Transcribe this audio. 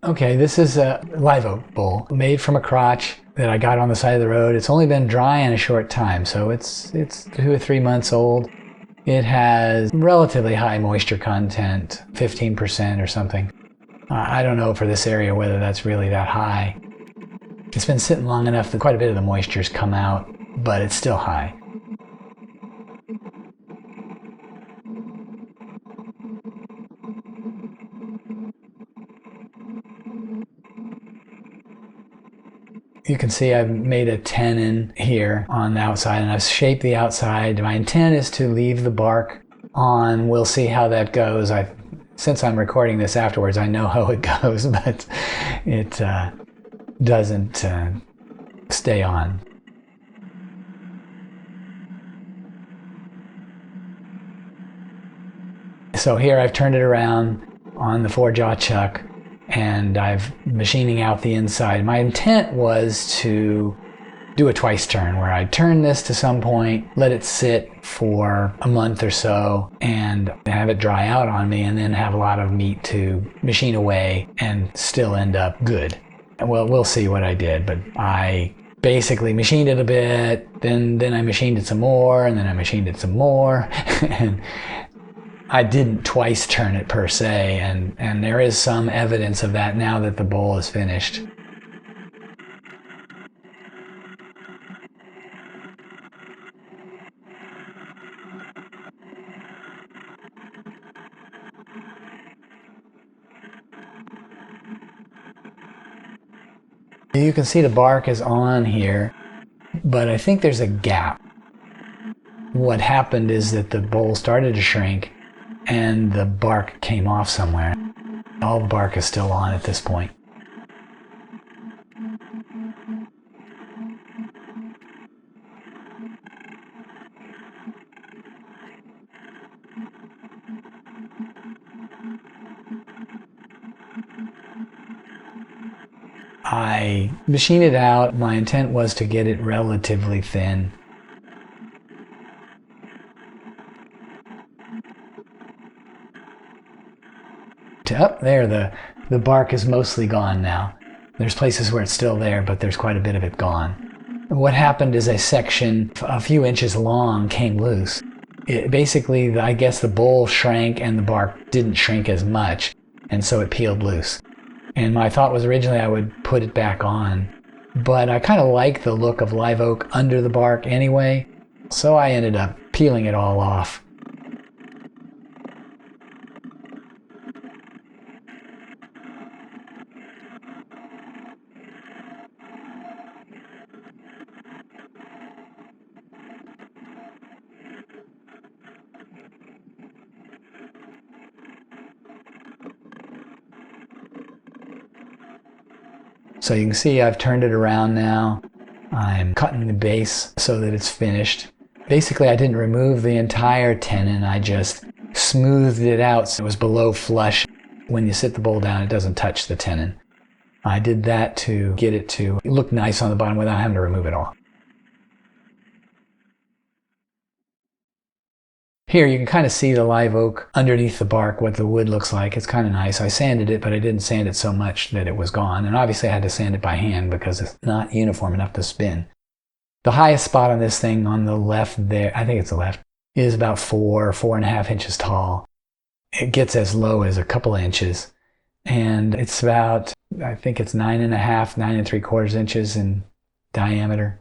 Okay, this is a live oak bowl made from a crotch that I got on the side of the road. It's only been dry in a short time, so it's 2 or 3 months old. It has relatively high moisture content, 15% or something. I don't know for this area whether that's really that high. It's been sitting long enough that quite a bit of the moisture's come out, but it's still high. You can see I've made a tenon here on the outside, and I've shaped the outside. My intent is to leave the bark on. We'll see how that goes. Since I'm recording this afterwards, I know how it goes, but it doesn't stay on. So here I've turned it around on the 4-jaw chuck, and I've machining out the inside. My intent was to do a twice turn where I'd turn this to some point, let it sit for a month or so, and have it dry out on me, and then have a lot of meat to machine away and still end up good. Well, we'll see what I did, but I basically machined it a bit, then I machined it some more, and then I machined it some more, and I didn't twice turn it per se, and there is some evidence of that now that the bowl is finished. You can see the bark is on here, but I think there's a gap. What happened is that the bowl started to shrink and the bark came off somewhere. All the bark is still on at this point. I machined it out. My intent was to get it relatively thin. Up there, the bark is mostly gone now. There's places where it's still there, but there's quite a bit of it gone. What happened is a section a few inches long came loose. Basically, I guess the bowl shrank and the bark didn't shrink as much, and so it peeled loose. And my thought was originally I would put it back on, but I kind of like the look of live oak under the bark anyway, so I ended up peeling it all off. So you can see I've turned it around now. I'm cutting the base so that it's finished. Basically, I didn't remove the entire tenon. I just smoothed it out so it was below flush. When you sit the bowl down, it doesn't touch the tenon. I did that to get it to look nice on the bottom without having to remove it all. Here you can kind of see the live oak underneath the bark, what the wood looks like. It's kind of nice. I sanded it, but I didn't sand it so much that it was gone. And obviously I had to sand it by hand because it's not uniform enough to spin. The highest spot on this thing on the left there, I think it's the left, is about 4.5 inches tall. It gets as low as a couple of inches. And it's about, I think it's 9.5, 9 3/4 inches in diameter.